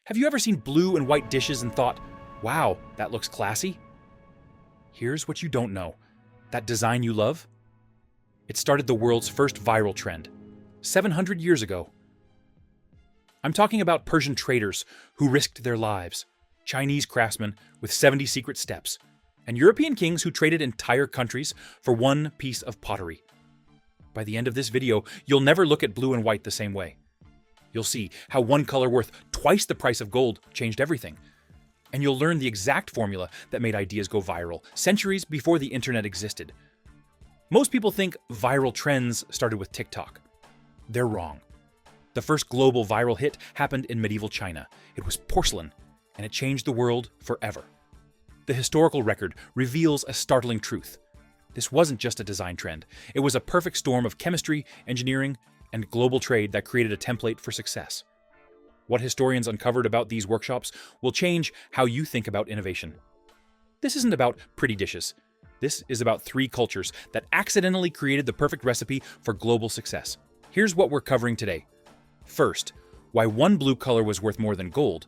Have you ever seen blue and white dishes and thought, wow, that looks classy? Here's what you don't know. That design you love? It started the world's first viral trend, 700 years ago. I'm talking about Persian traders who risked their lives, Chinese craftsmen with 70 secret steps, and European kings who traded entire countries for one piece of pottery. By the end of this video, you'll never look at blue and white the same way. You'll see how one color worth twice the price of gold changed everything. And you'll learn the exact formula that made ideas go viral centuries before the internet existed. Most people think viral trends started with TikTok. They're wrong. The first global viral hit happened in medieval China. It was porcelain, and it changed the world forever. The historical record reveals a startling truth. This wasn't just a design trend. It was a perfect storm of chemistry, engineering, and global trade that created a template for success. What historians uncovered about these workshops will change how you think about innovation. This isn't about pretty dishes. This is about three cultures that accidentally created the perfect recipe for global success. Here's what we're covering today. First, why one blue color was worth more than gold.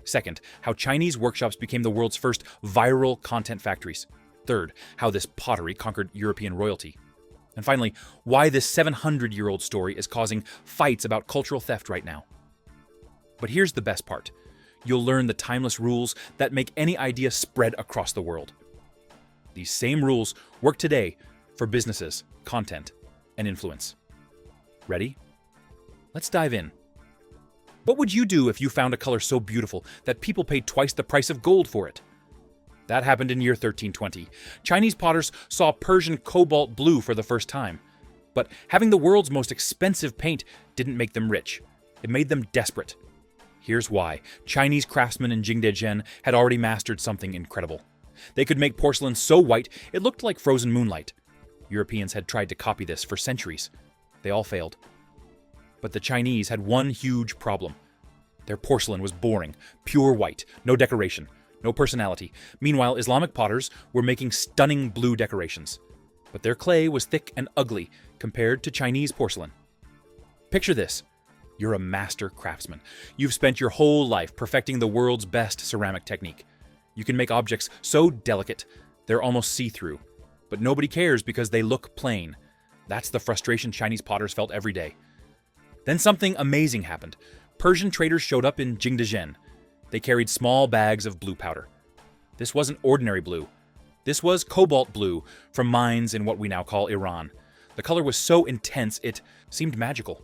Second, how Chinese workshops became the world's first viral content factories. Third, how this pottery conquered European royalty. And finally, why this 700-year-old story is causing fights about cultural theft right now. But here's the best part. You'll learn the timeless rules that make any idea spread across the world. These same rules work today for businesses, content, and influence. Ready? Let's dive in. What would you do if you found a color so beautiful that people paid twice the price of gold for it? That happened in year 1320. Chinese potters saw Persian cobalt blue for the first time. But having the world's most expensive paint didn't make them rich. It made them desperate. Here's why. Chinese craftsmen in Jingdezhen had already mastered something incredible. They could make porcelain so white it looked like frozen moonlight. Europeans had tried to copy this for centuries. They all failed. But the Chinese had one huge problem. Their porcelain was boring, pure white, no decoration, no personality. Meanwhile, Islamic potters were making stunning blue decorations. But their clay was thick and ugly compared to Chinese porcelain. Picture this. You're a master craftsman. You've spent your whole life perfecting the world's best ceramic technique. You can make objects so delicate, they're almost see-through. But nobody cares because they look plain. That's the frustration Chinese potters felt every day. Then something amazing happened. Persian traders showed up in Jingdezhen. They carried small bags of blue powder. This wasn't ordinary blue. This was cobalt blue from mines in what we now call Iran. The color was so intense it seemed magical.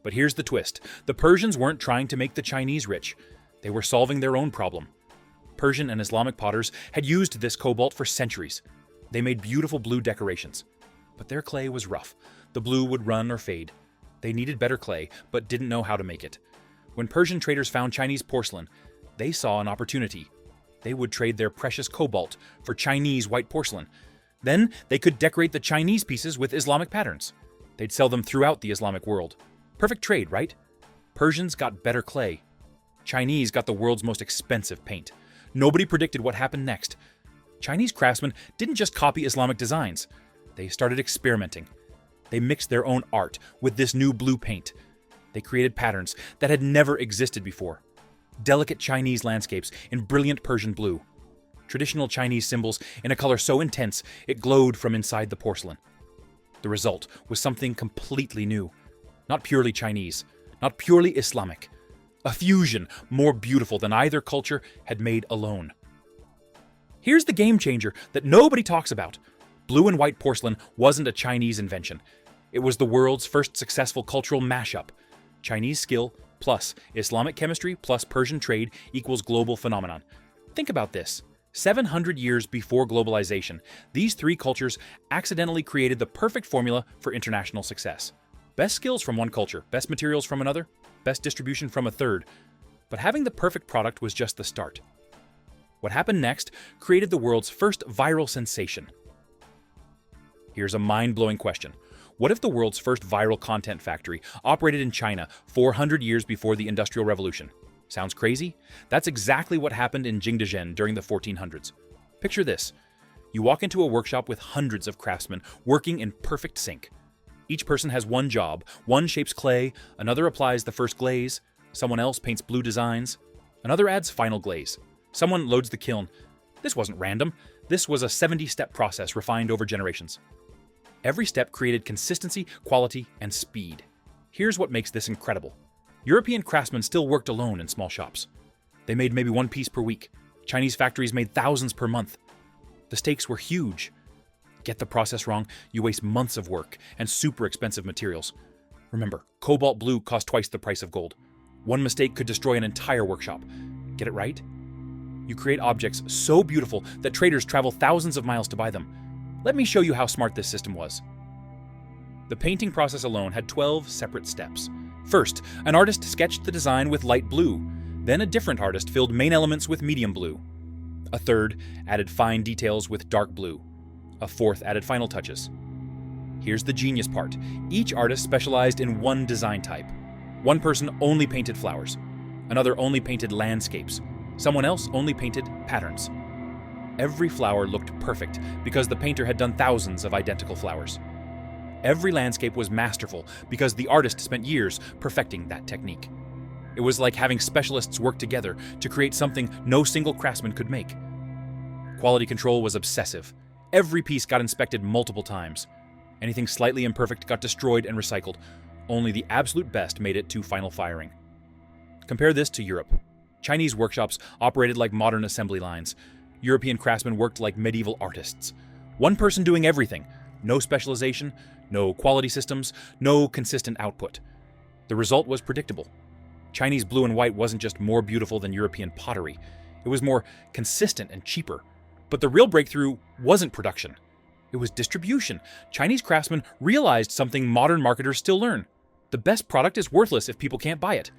But here's the twist. The Persians weren't trying to make the Chinese rich. They were solving their own problem. Persian and Islamic potters had used this cobalt for centuries. They made beautiful blue decorations. But their clay was rough. The blue would run or fade. They needed better clay, but didn't know how to make it. When Persian traders found Chinese porcelain, they saw an opportunity. They would trade their precious cobalt for Chinese white porcelain. Then they could decorate the Chinese pieces with Islamic patterns. They'd sell them throughout the Islamic world. Perfect trade, right? Persians got better clay. Chinese got the world's most expensive paint. Nobody predicted what happened next. Chinese craftsmen didn't just copy Islamic designs. They started experimenting. They mixed their own art with this new blue paint. They created patterns that had never existed before. Delicate Chinese landscapes in brilliant Persian blue. Traditional Chinese symbols in a color so intense it glowed from inside the porcelain. The result was something completely new. Not purely Chinese, not purely Islamic. A fusion more beautiful than either culture had made alone. Here's the game changer that nobody talks about. Blue and white porcelain wasn't a Chinese invention. It was the world's first successful cultural mashup. Chinese skill plus Islamic chemistry plus Persian trade equals global phenomenon. Think about this. 700 years before globalization, these three cultures accidentally created the perfect formula for international success. Best skills from one culture, best materials from another, best distribution from a third. But having the perfect product was just the start. What happened next created the world's first viral sensation. Here's a mind-blowing question. What if the world's first viral content factory operated in China 400 years before the Industrial Revolution? Sounds crazy? That's exactly what happened in Jingdezhen during the 1400s. Picture this. You walk into a workshop with hundreds of craftsmen working in perfect sync. Each person has one job. One shapes clay, another applies the first glaze, Someone else paints blue designs. Another adds final glaze. Someone loads the kiln. This wasn't random. This was a 70-step process refined over generations. Every step created consistency, quality, and speed. Here's what makes this incredible. European craftsmen still worked alone in small shops. They made maybe one piece per week. Chinese factories made thousands per month. The stakes were huge. Get the process wrong, you waste months of work and super expensive materials. Remember, cobalt blue cost twice the price of gold. One mistake could destroy an entire workshop. Get it right? You create objects so beautiful that traders travel thousands of miles to buy them. Let me show you how smart this system was. The painting process alone had 12 separate steps. First, an artist sketched the design with light blue. Then a different artist filled main elements with medium blue. A third added fine details with dark blue. A fourth added final touches. Here's the genius part. Each artist specialized in one design type. One person only painted flowers. Another only painted landscapes. Someone else only painted patterns. Every flower looked perfect because the painter had done thousands of identical flowers. Every landscape was masterful because the artist spent years perfecting that technique. It was like having specialists work together to create something no single craftsman could make. Quality control was obsessive. Every piece got inspected multiple times. Anything slightly imperfect got destroyed and recycled. Only the absolute best made it to final firing. Compare this to Europe. Chinese workshops operated like modern assembly lines. European craftsmen worked like medieval artists. One person doing everything. No specialization, no quality systems, no consistent output. The result was predictable. Chinese blue and white wasn't just more beautiful than European pottery. It was more consistent and cheaper. But the real breakthrough wasn't production. It was distribution. Chinese craftsmen realized something modern marketers still learn. The best product is worthless if people can't buy it.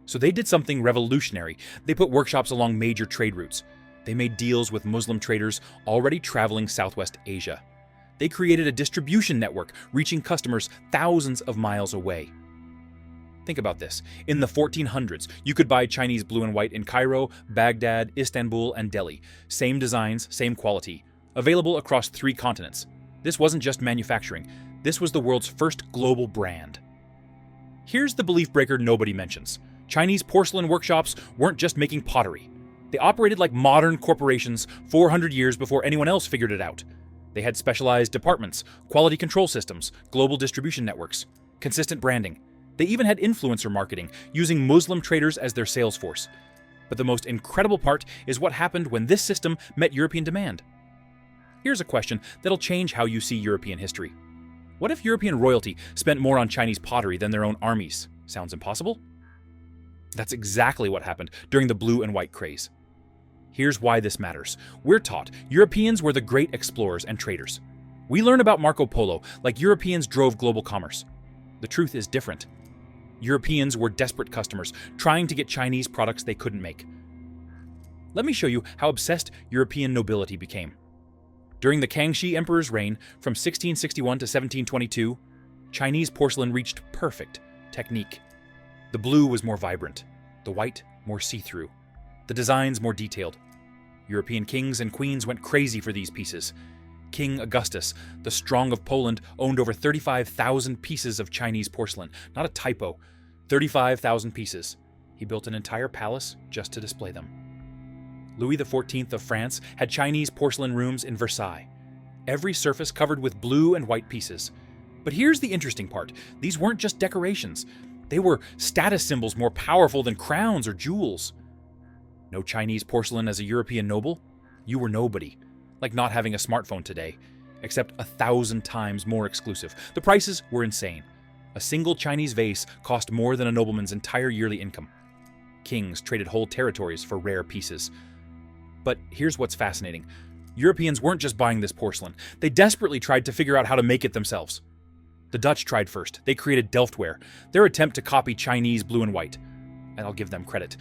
So they did something revolutionary. They put workshops along major trade routes. They made deals with Muslim traders already traveling Southwest Asia. They created a distribution network reaching customers thousands of miles away. Think about this. In the 1400s, you could buy Chinese blue and white in Cairo, Baghdad, Istanbul, and Delhi. Same designs, same quality. Available across 3 continents. This wasn't just manufacturing. This was the world's first global brand. Here's the belief breaker nobody mentions. Chinese porcelain workshops weren't just making pottery. They operated like modern corporations 400 years before anyone else figured it out. They had specialized departments, quality control systems, global distribution networks, consistent branding. They even had influencer marketing, using Muslim traders as their sales force. But the most incredible part is what happened when this system met European demand. Here's a question that'll change how you see European history. What if European royalty spent more on Chinese pottery than their own armies? Sounds impossible? That's exactly what happened during the blue and white craze. Here's why this matters. We're taught Europeans were the great explorers and traders. We learn about Marco Polo like Europeans drove global commerce. The truth is different. Europeans were desperate customers trying to get Chinese products they couldn't make. Let me show you how obsessed European nobility became. During the Kangxi Emperor's reign from 1661 to 1722, Chinese porcelain reached perfect technique. The blue was more vibrant, the white more see-through, the designs more detailed. European kings and queens went crazy for these pieces. King Augustus, the Strong of Poland, owned over 35,000 pieces of Chinese porcelain. Not a typo, 35,000 pieces. He built an entire palace just to display them. Louis XIV of France had Chinese porcelain rooms in Versailles. Every surface covered with blue and white pieces. But here's the interesting part. These weren't just decorations. They were status symbols more powerful than crowns or jewels. No Chinese porcelain as a European noble? You were nobody. Like not having a smartphone today, except 1,000 times more exclusive. The prices were insane. A single Chinese vase cost more than a nobleman's entire yearly income. Kings traded whole territories for rare pieces. But here's what's fascinating. Europeans weren't just buying this porcelain. They desperately tried to figure out how to make it themselves. The Dutch tried first. They created Delftware, their attempt to copy Chinese blue and white. And I'll give them credit.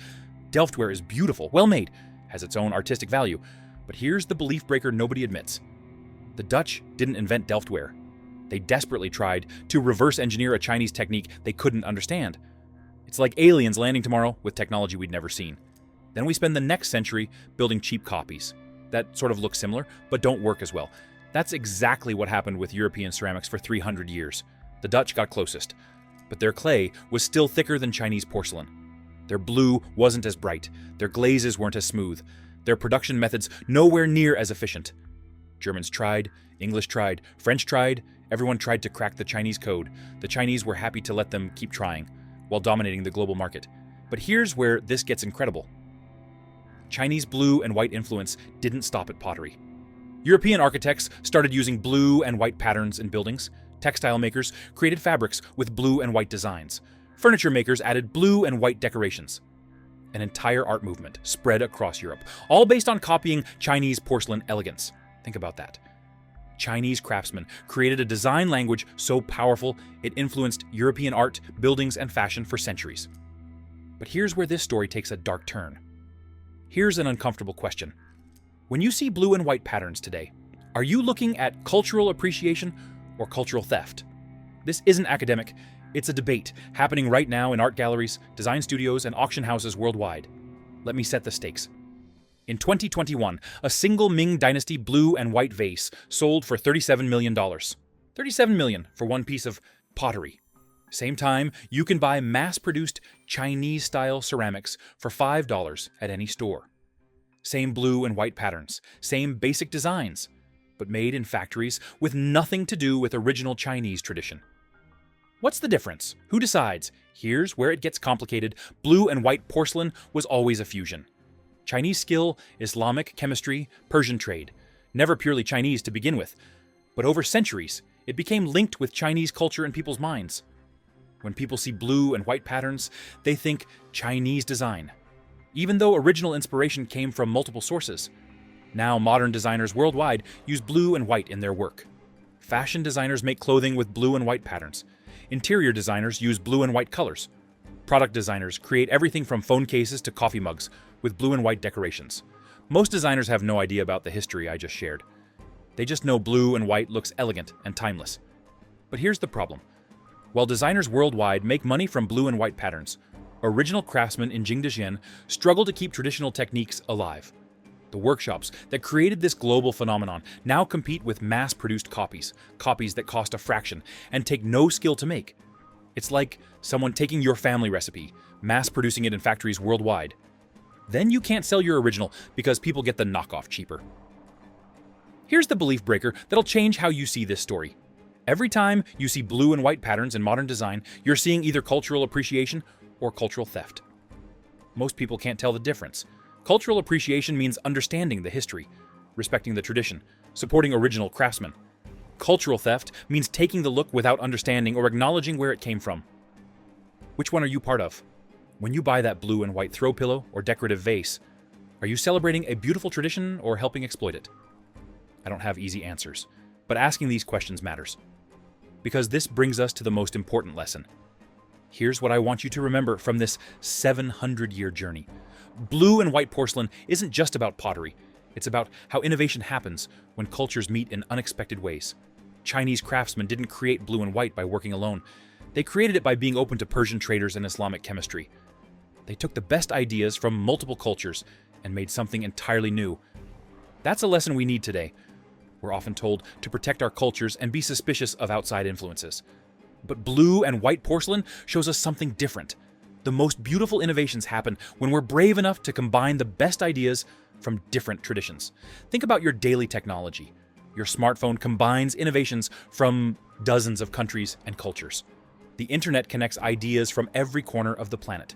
Delftware is beautiful, well made, has its own artistic value. But here's the belief breaker nobody admits. The Dutch didn't invent Delftware. They desperately tried to reverse engineer a Chinese technique they couldn't understand. It's like aliens landing tomorrow with technology we'd never seen. Then we spend the next century building cheap copies that sort of look similar but don't work as well. That's exactly what happened with European ceramics for 300 years. The Dutch got closest, but their clay was still thicker than Chinese porcelain. Their blue wasn't as bright, their glazes weren't as smooth, their production methods nowhere near as efficient. Germans tried, English tried, French tried, everyone tried to crack the Chinese code. The Chinese were happy to let them keep trying, while dominating the global market. But here's where this gets incredible. Chinese blue and white influence didn't stop at pottery. European architects started using blue and white patterns in buildings. Textile makers created fabrics with blue and white designs. Furniture makers added blue and white decorations. An entire art movement spread across Europe, all based on copying Chinese porcelain elegance. Think about that. Chinese craftsmen created a design language so powerful it influenced European art, buildings, and fashion for centuries. But here's where this story takes a dark turn. Here's an uncomfortable question. When you see blue and white patterns today, are you looking at cultural appreciation or cultural theft? This isn't academic. It's a debate happening right now in art galleries, design studios, and auction houses worldwide. Let me set the stakes. In 2021, a single Ming Dynasty blue and white vase sold for $37 million. $37 million for one piece of pottery. Same time, you can buy mass-produced Chinese-style ceramics for $5 at any store. Same blue and white patterns, same basic designs, but made in factories with nothing to do with original Chinese tradition. What's the difference? Who decides? Here's where it gets complicated. Blue and white porcelain was always a fusion. Chinese skill, Islamic chemistry, Persian trade. Never purely Chinese to begin with. But over centuries, it became linked with Chinese culture in people's minds. When people see blue and white patterns, they think Chinese design, even though original inspiration came from multiple sources. Now modern designers worldwide use blue and white in their work. Fashion designers make clothing with blue and white patterns. Interior designers use blue and white colors. Product designers create everything from phone cases to coffee mugs with blue and white decorations. Most designers have no idea about the history I just shared. They just know blue and white looks elegant and timeless. But here's the problem. While designers worldwide make money from blue and white patterns, original craftsmen in Jingdezhen struggle to keep traditional techniques alive. The workshops that created this global phenomenon now compete with mass-produced copies that cost a fraction and take no skill to make. It's like someone taking your family recipe, mass-producing it in factories worldwide. Then you can't sell your original because people get the knockoff cheaper. Here's the belief breaker that'll change how you see this story. Every time you see blue and white patterns in modern design, you're seeing either cultural appreciation or cultural theft. Most people can't tell the difference. Cultural appreciation means understanding the history, respecting the tradition, supporting original craftsmen. Cultural theft means taking the look without understanding or acknowledging where it came from. Which one are you part of? When you buy that blue and white throw pillow or decorative vase, are you celebrating a beautiful tradition or helping exploit it? I don't have easy answers, but asking these questions matters. Because this brings us to the most important lesson. Here's what I want you to remember from this 700-year journey. Blue and white porcelain isn't just about pottery. It's about how innovation happens when cultures meet in unexpected ways. Chinese craftsmen didn't create blue and white by working alone. They created it by being open to Persian traders and Islamic chemistry. They took the best ideas from multiple cultures and made something entirely new. That's a lesson we need today. We're often told to protect our cultures and be suspicious of outside influences. But blue and white porcelain shows us something different. The most beautiful innovations happen when we're brave enough to combine the best ideas from different traditions. Think about your daily technology. Your smartphone combines innovations from dozens of countries and cultures. The internet connects ideas from every corner of the planet.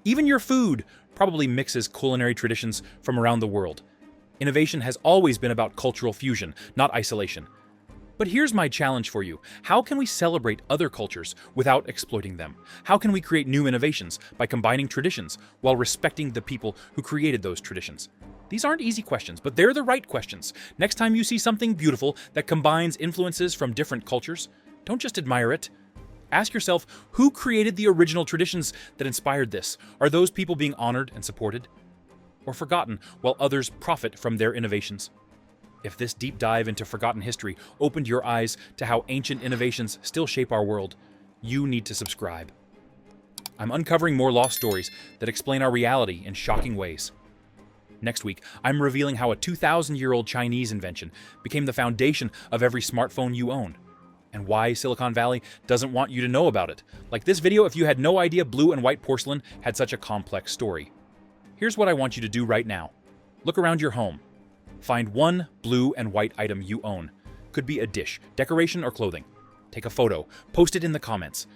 Even your food probably mixes culinary traditions from around the world. Innovation has always been about cultural fusion, not isolation. But here's my challenge for you. How can we celebrate other cultures without exploiting them? How can we create new innovations by combining traditions while respecting the people who created those traditions? These aren't easy questions, but they're the right questions. Next time you see something beautiful that combines influences from different cultures, don't just admire it. Ask yourself, who created the original traditions that inspired this? Are those people being honored and supported? Or forgotten while others profit from their innovations? If this deep dive into forgotten history opened your eyes to how ancient innovations still shape our world, you need to subscribe. I'm uncovering more lost stories that explain our reality in shocking ways. Next week, I'm revealing how a 2,000-year-old Chinese invention became the foundation of every smartphone you own. and why Silicon Valley doesn't want you to know about it. Like this video if you had no idea blue and white porcelain had such a complex story. Here's what I want you to do right now. Look around your home. Find one blue and white item you own. Could be a dish, decoration, or clothing. Take a photo, post it in the comments.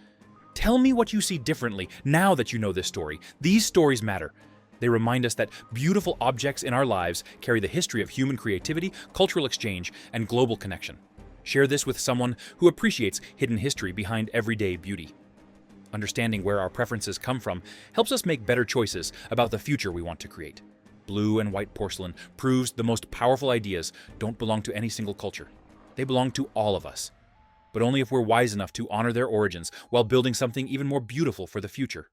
Tell me what you see differently now that you know this story. These stories matter. They remind us that beautiful objects in our lives carry the history of human creativity, cultural exchange, and global connection. Share this with someone who appreciates hidden history behind everyday beauty. Understanding where our preferences come from helps us make better choices about the future we want to create. Blue and white porcelain proves the most powerful ideas don't belong to any single culture. They belong to all of us, but only if we're wise enough to honor their origins while building something even more beautiful for the future.